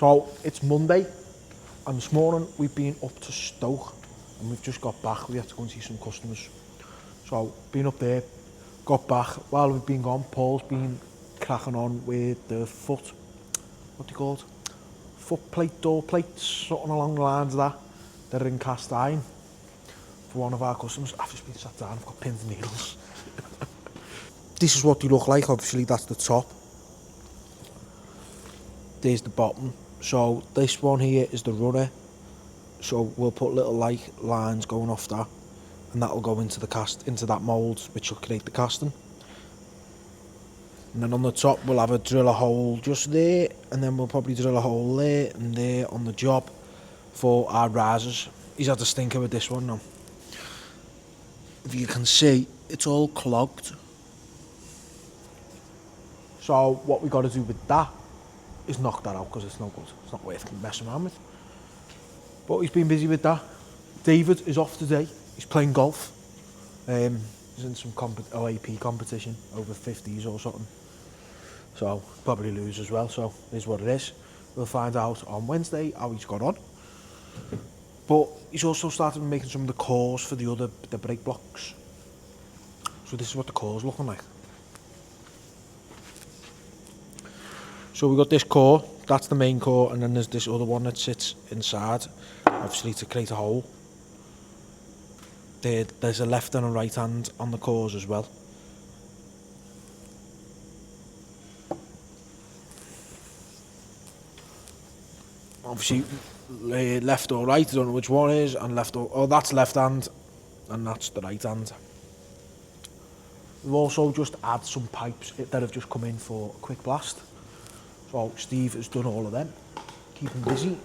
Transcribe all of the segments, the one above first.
So it's Monday, and this morning we've been up to Stoke, and we've just got back. We had to go and see some customers. So been up there, got back. While we've been gone, Paul's been cracking on with the foot, what do you call it? Foot plate, door plates, something along the lines of that. They're in cast iron for one of our customers. I've just been sat down, I've got pins and needles. This is what they look like. Obviously that's the top. There's the bottom. So this one here is the runner. So we'll put little like lines going off that, and that'll go into the cast, into that mould, which will create the casting. And then on the top we'll have a drill a hole just there, and then we'll probably drill a hole there and there on the job for our risers. He's had a stinker with this one now. If you can see, it's all clogged. So what we got to do with that is knock that out, because it's no good. It's not worth messing around with. But he's been busy with that. David is off today. He's playing golf. He's in some OAP competition over 50s or something. So probably lose as well. So here's what it is. We'll find out on Wednesday how he's got on. But he's also started making some of the cores for the brake blocks. So this is what the core's looking like. So we got this core, that's the main core, and then there's this other one that sits inside, obviously to create a hole. There's a left and a right hand on the cores as well. Obviously left or right, I don't know which one is, and left or that's left hand and that's the right hand. We've also just had some pipes that have just come in for a quick blast. So Steve has done all of them, keeping busy,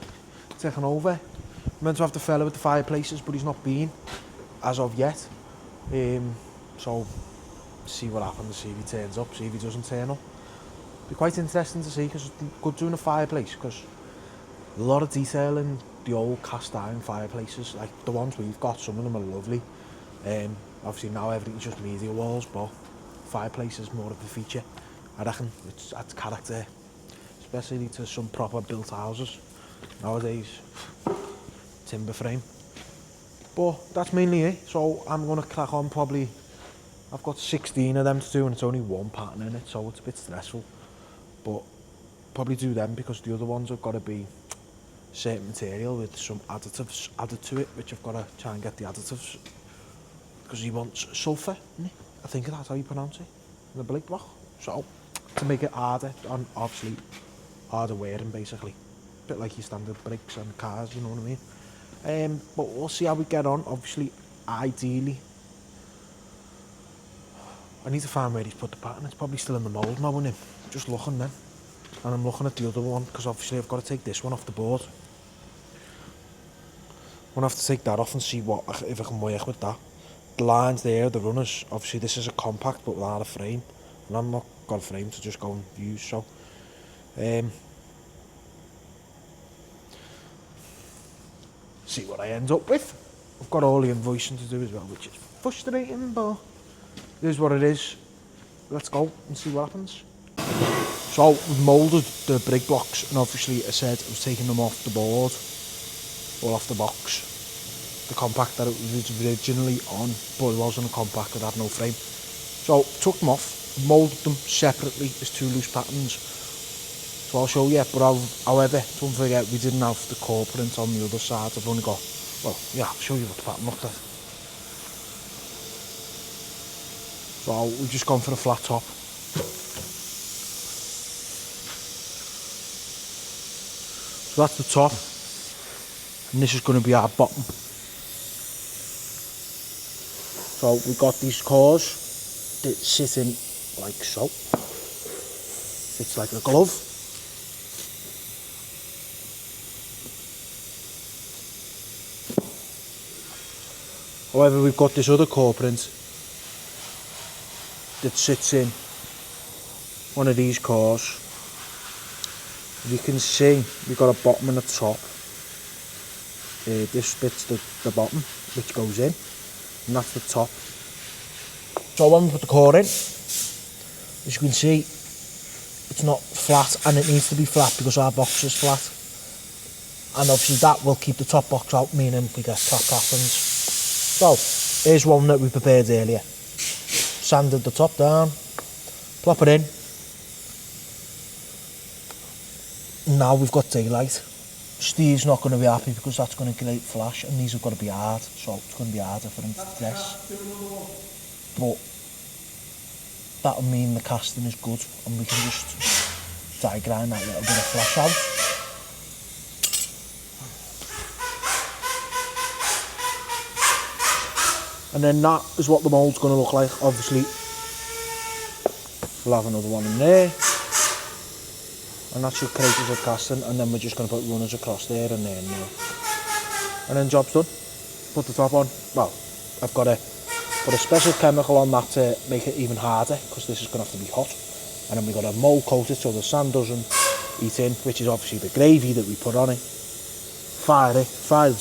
taking over. We're meant to have the fella with the fireplaces, but he's not been as of yet. So see what happens, see if he turns up, see if he doesn't turn up. Be quite interesting to see, because it's good doing a fireplace, because a lot of detail in the old cast iron fireplaces, like the ones we've got. Some of them are lovely. Obviously now everything's just media walls, but fireplace is more of a feature. I reckon it adds character, especially to some proper built houses nowadays. Timber frame. But that's mainly it. So I'm going to crack on. Probably I've got 16 of them to do, and it's only one pattern in it, so it's a bit stressful. But probably do them, because the other ones have got to be certain material with some additives added to it, which I've got to try and get the additives, because he wants sulphur, isn't it? I think that's how you pronounce it, in the brake block. So to make it harder, and obviously harder wearing, basically, a bit like your standard brakes and cars, you know what I mean. But we'll see how we get on. Obviously, ideally, I need to find where he's put the pattern. It's probably still in the mould now, isn't it? Just looking then, and I'm looking at the other one, because obviously I've got to take this one off the board. I'm gonna have to take that off and see if I can work with that. The lines there, the runners, obviously this is a compact but without a frame, and I'm not got a frame to just go and use, so see what I end up with. I've got all the invoicing to do as well, which is frustrating, but it is what it is. Let's go and see what happens. So we've moulded the brake blocks, and obviously I said I was taking them off the board, or off the box. The compact that it was originally on, but it wasn't a compact, it had no frame. So took them off, moulded them separately as two loose patterns. So I'll show you, but however, don't forget we didn't have the core print on the other side. I've only got, well, yeah, I'll show you what the pattern looked like. So we've just gone for a flat top. So that's the top, and this is going to be our bottom. So we've got these cores that sit in like so. It's like a glove. However, we've got this other core print that sits in one of these cores. As you can see, we've got a bottom and a top. This bit's the bottom, which goes in, and that's the top. So when we put the core in, as you can see, it's not flat, and it needs to be flat because our box is flat. and obviously that will keep the top box out, meaning we get top castings. So here's one that we prepared earlier. Sanded the top down, plop it in. Now we've got daylight. Steve's not going to be happy because that's going to create flash, and these have got to be hard, so it's going to be harder for him to dress. But that'll mean the casting is good, and we can just dry grind that little bit of flash out. And then that is what the mould's going to look like. Obviously, we'll have another one in there. And that should create us a casting, and then we're just going to put runners across there and there and there. And then job's done. Put the top on. Well, I've got to put a special chemical on that to make it even harder, because this is going to have to be hot. And then we've got to mould coat it so the sand doesn't eat in, which is obviously the gravy that we put on it. Fire the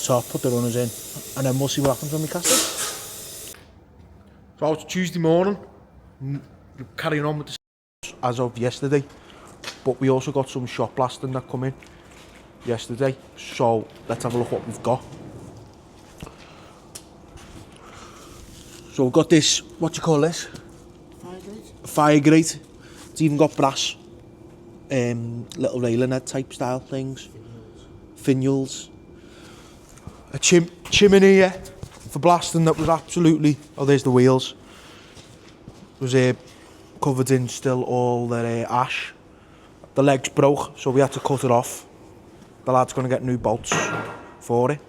top, put the runners in, and then we'll see what happens when we cast it. So it's Tuesday morning. We're carrying on with the as of yesterday. But we also got some shot blasting that come in yesterday, so let's have a look what we've got. So we've got this, what do you call this? Fire grate. Fire grate. It's even got brass, little railing head type style things. Finials. A chimney here for blasting that was absolutely, oh there's the wheels. It was covered in still all the ash. The legs broke, so we had to cut it off. The lad's going to get new bolts for it.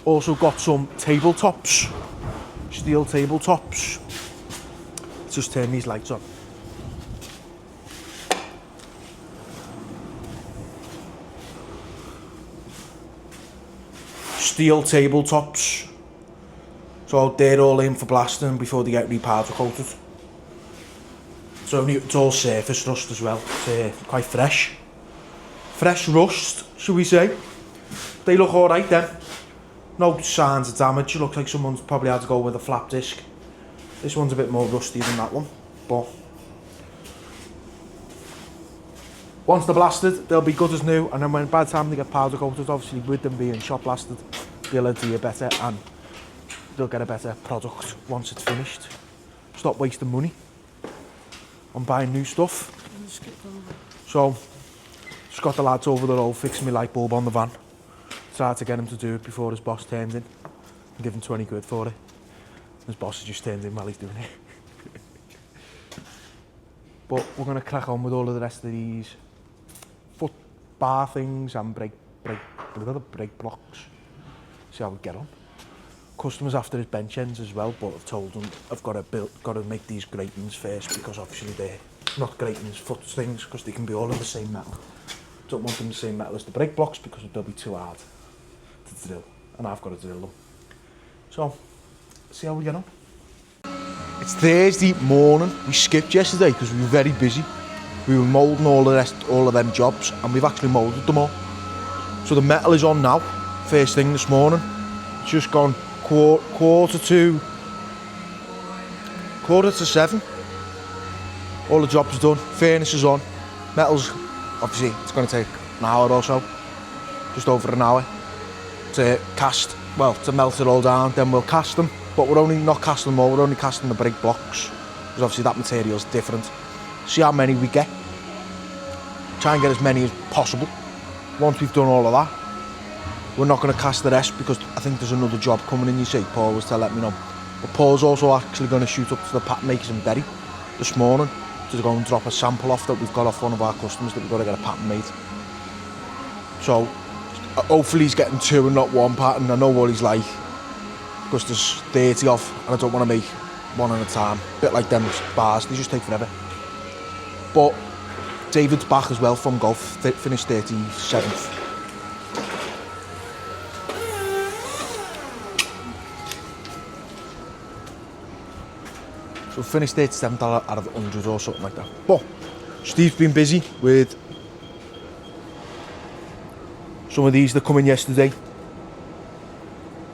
Also got some tabletops, steel tabletops. Let's just turn these lights on. Steel tabletops. So they're all in for blasting before they get repowder coated. So it's all surface rust as well. It's quite fresh. Fresh rust, should we say. They look alright then. No signs of damage. It looks like someone's probably had to go with a flap disc. This one's a bit more rusty than that one. But once they're blasted, they'll be good as new. And then by the time they get powder coated, obviously with them being shot blasted, they'll adhere better and they'll get a better product once it's finished. Stop wasting money on buying new stuff. So just got the lads over the road fixing my light bulb on the van. Tried to get him to do it before his boss turned in and give him 20 quid for it. His boss has just turned in while he's doing it. But we're going to crack on with all of the rest of these foot bar things and brake blocks. See how we get on. Customers after his bench ends as well, but I've told them I've got to make these gratings first, because obviously they're not gratings, foot things, because they can be all of the same metal. Don't want them the same metal as the brake blocks because they'll be too hard to drill, and I've got to drill them. So, see how we get on. It's Thursday morning. We skipped yesterday because we were very busy. We were moulding all of them jobs, and we've actually moulded them all. So the metal is on now. First thing this morning. It's just gone quarter to 7. All the jobs done. Furnace is on. Metal's obviously it's going to take an hour or so, just over an hour to cast. Well, to melt it all down. Then we'll cast them. But we're only not casting them all. We're only casting the brake blocks because obviously that material's different. See how many we get. Try and get as many as possible. Once we've done all of that, we're not going to cast the rest because I think there's another job coming in, you see. Paul was to let me know. But Paul's also actually going to shoot up to the pattern makers in Bury this morning to go and drop a sample off that we've got off one of our customers that we've got to get a pattern made. So hopefully he's getting 2 and not 1 pattern. I know what he's like because there's 30 off and I don't want to make one at a time. A bit like them bars, they just take forever. But David's back as well from golf, finished 37th. So finished 37th out of 100 or something like that. But Steve's been busy with some of these that come in yesterday.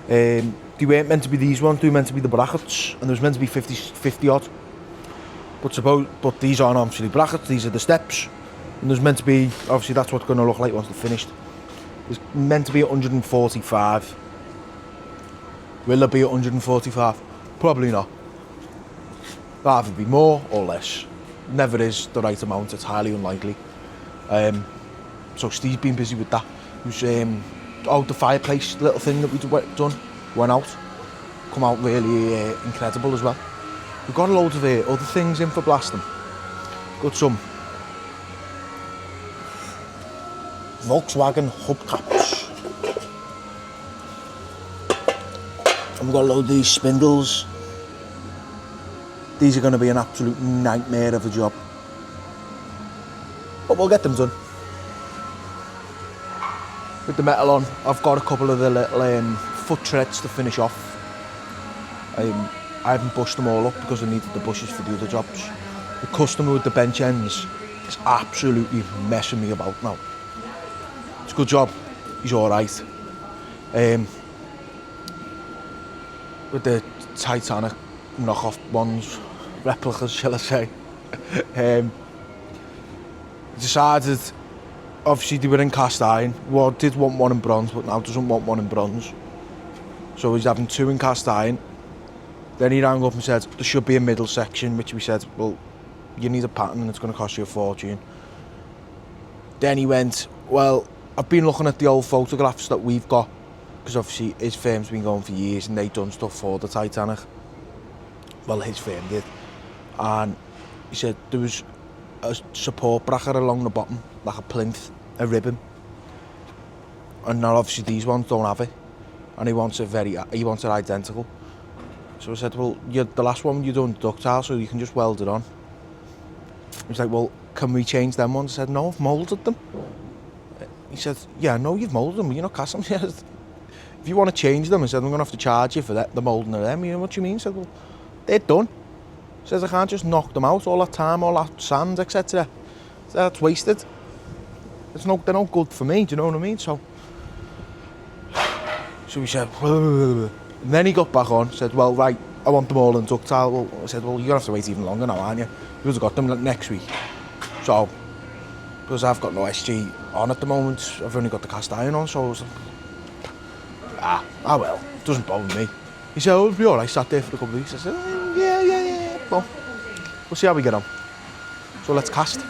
They weren't meant to be these ones, they were meant to be the brackets, and there was meant to be 50 odd. But these aren't actually brackets, these are the steps. And there's meant to be, obviously that's what's going to look like once they're finished. There's meant to be 145. Will there be 145? Probably not. There'll either be more or less. Never is the right amount, it's highly unlikely. So Steve's been busy with that. He was out the fireplace little thing that we'd done, went out. Come out really incredible as well. We've got a load of other things in for blasting. Got some Volkswagen hubcaps. And we've got a load of these spindles. These are going to be an absolute nightmare of a job. But we'll get them done. With the metal on, I've got a couple of the little foot treads to finish off. I haven't bushed them all up because I needed the bushes for the other jobs. The customer with the bench ends is absolutely messing me about now. It's a good job, he's alright. With the Titanic knockoff ones, replicas shall I say, decided, obviously they were in cast iron, did want one in bronze but now doesn't want one in bronze. So he's having two in cast iron. Then he rang up and said there should be a middle section, which we said, well, you need a pattern and it's going to cost you a fortune. Then he went, well, I've been looking at the old photographs that we've got, because obviously his firm's been going for years and they've done stuff for the Titanic. Well, his firm did. And he said there was a support bracket along the bottom, like a plinth, a ribbon. And now obviously these ones don't have it. And he wants it identical. So I said, well, the last one you done ductile, so you can just weld it on. He was like, well, can we change them ones? I said, no, I've moulded them. He said, yeah, no, you've moulded them, you're not cast them. If you want to change them, I said, I'm going to have to charge you for the moulding of them. You know what you mean? I said, well, they're done. He says, I can't just knock them out, all that time, all that sand, etc. So that's wasted. They're not good for me, do you know what I mean? So he said, and then he got back on, said, well, right, I want them all in ductile. Well, I said, well, you're going to have to wait even longer now, aren't you? You would have got them next week. So, because I've got no SG on at the moment, I've only got the cast iron on, so I was like, well, doesn't bother me. He said, oh, it'll be alright, sat there for a couple of weeks. I said, yeah, well, we'll see how we get on. So let's cast.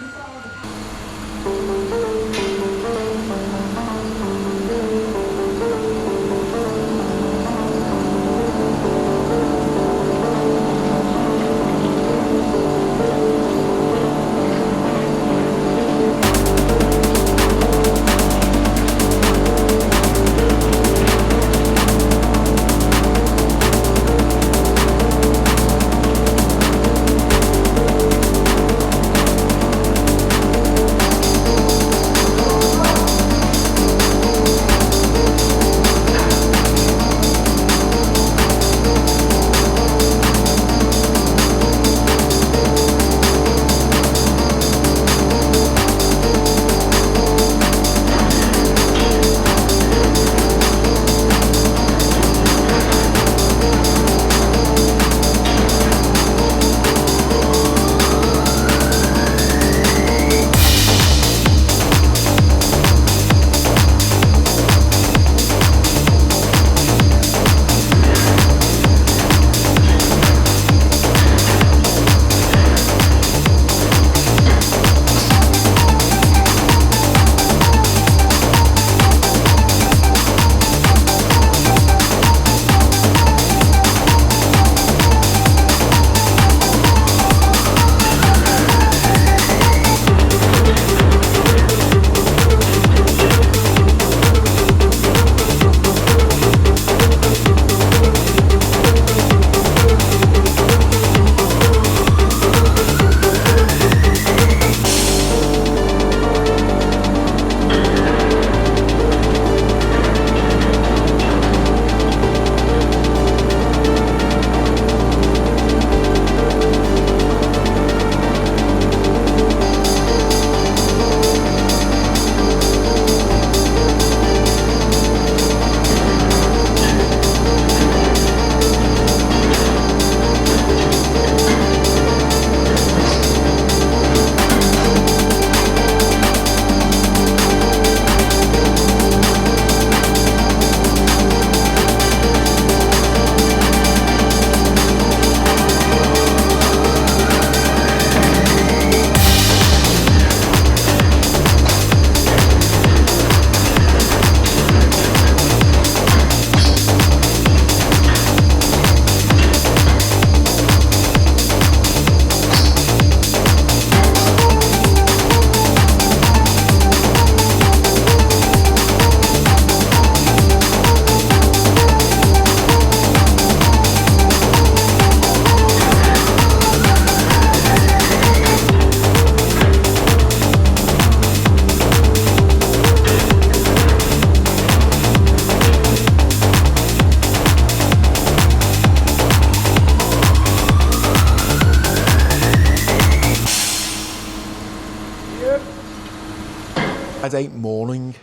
Friday morning.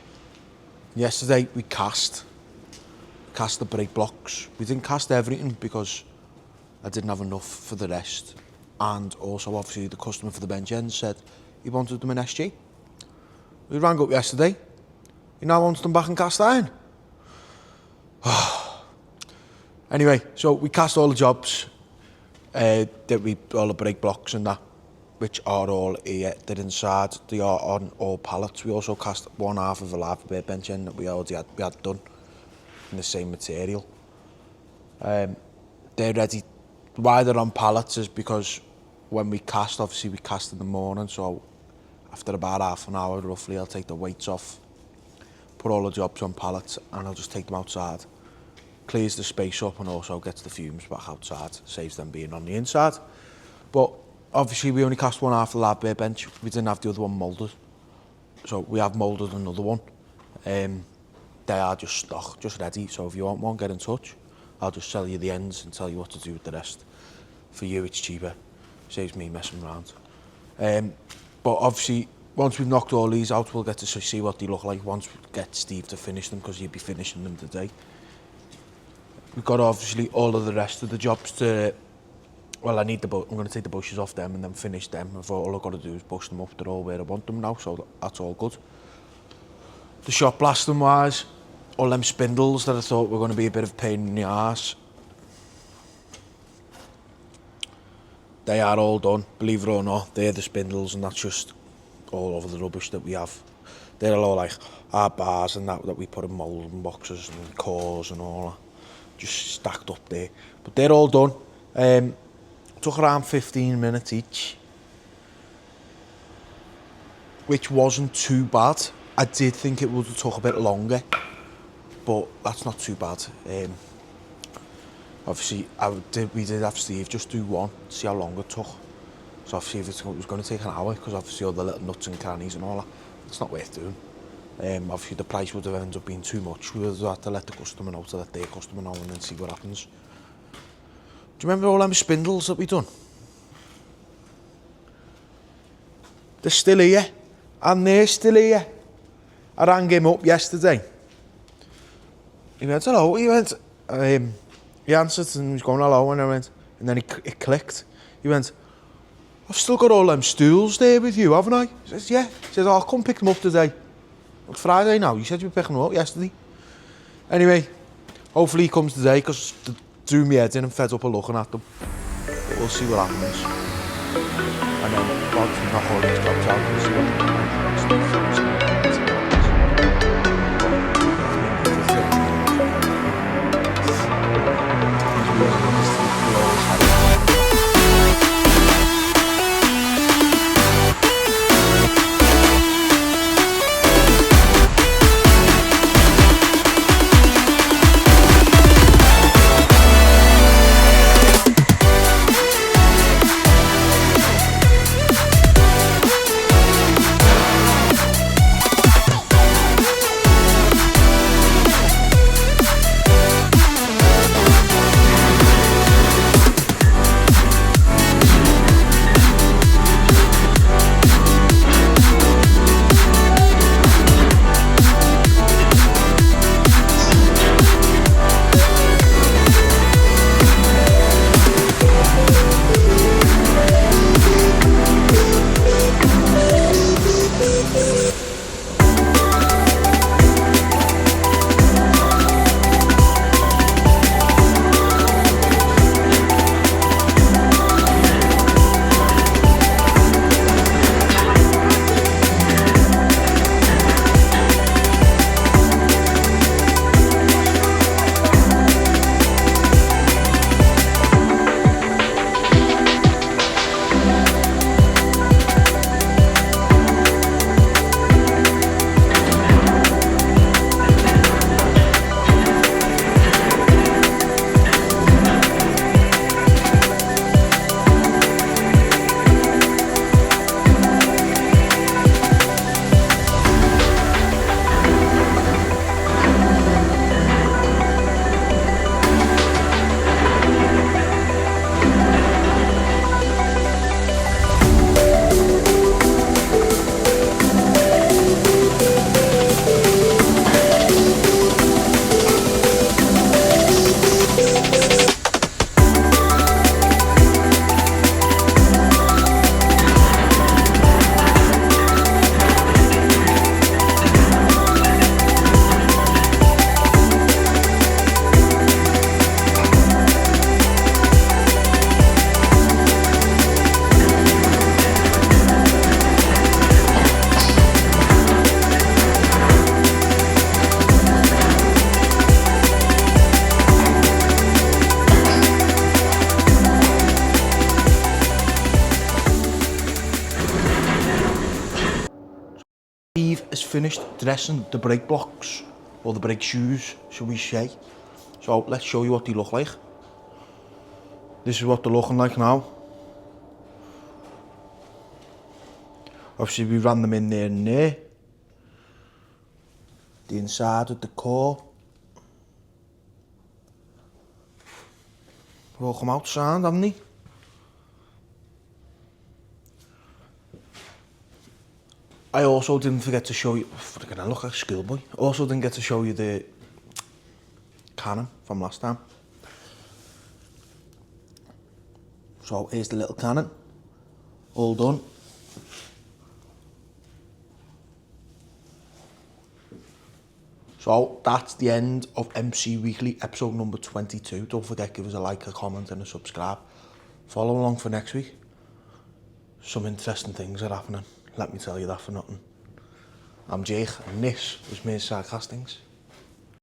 Yesterday we cast the brake blocks. We didn't cast everything because I didn't have enough for the rest. And also obviously the customer for the bench end said he wanted them in SG. We rang up yesterday. He now wants them back in cast iron. Anyway, so we cast all the jobs, all the brake blocks and that, which are all here. They're inside. They are on all pallets. We also cast one half of a lava bed bench end that we had done in the same material. They're ready. Why they're on pallets is because when we cast, obviously we cast in the morning, so after about half an hour roughly, I'll take the weights off, put all the jobs on pallets, and I'll just take them outside. Clears the space up and also gets the fumes back outside, saves them being on the inside. But obviously we only cast one half of the lab beer bench. We didn't have the other one moulded, so we have moulded another one. They are just stock, just ready, so if you want one, get in touch. I'll just sell you the ends and tell you what to do with the rest. For you it's cheaper, saves me messing around. But obviously once we've knocked all these out, we'll get to see what they look like once we get Steve to finish them, because he'll be finishing them today. We've got obviously all of the rest of the jobs to, well, I'm going to take the bushes off them and then finish them. All I've got to do is bush them up. They're all where I want them now, so that's all good. The shot blasting wise, all them spindles that I thought were going to be a bit of a pain in the arse, they are all done, believe it or not. They're the spindles and that's just all over the rubbish that we have. They're all like our bars and that we put in moulding boxes and cores and all that. Just stacked up there, but they're all done. Took around 15 minutes each, which wasn't too bad. I did think it would have took a bit longer, but that's not too bad. Obviously we did have Steve just do one, see how long it took. So obviously if it was going to take an hour, because obviously all the little nuts and crannies and all that, it's not worth doing. Obviously the price would have ended up being too much. We would have had to let the customer know, to let their customer know, and then see what happens. Do you remember all them spindles that we done? They're still here, and they're still here. I rang him up yesterday. He went, hello. He went, he answered and he was going hello, and I went, and then it clicked. He went, I've still got all them stools there with you, haven't I? I says, yeah. He says, I'll come pick them up today. It's Friday now, you said you were picking them up yesterday. Anyway, hopefully he comes today, because they drew me head in and fed up of looking at them. But we'll see what happens. And then once we knock all these jobs out, we'll see what happens. finished dressing the brake blocks, or the brake shoes, shall we say. So let's show you what they look like. This is what they're looking like now. Obviously we ran them in there and there. The inside of the core. Will come out sound, haven't they? I also didn't forget to show you, I look like a schoolboy. Also didn't get to show you the cannon from last time. So here's the little cannon, all done. So that's the end of MC Weekly episode number 22. Don't forget, give us a like, a comment and a subscribe. Follow along for next week. Some interesting things are happening. Let me tell you that for nothing. I'm Jake and this was Mere Sarcastings.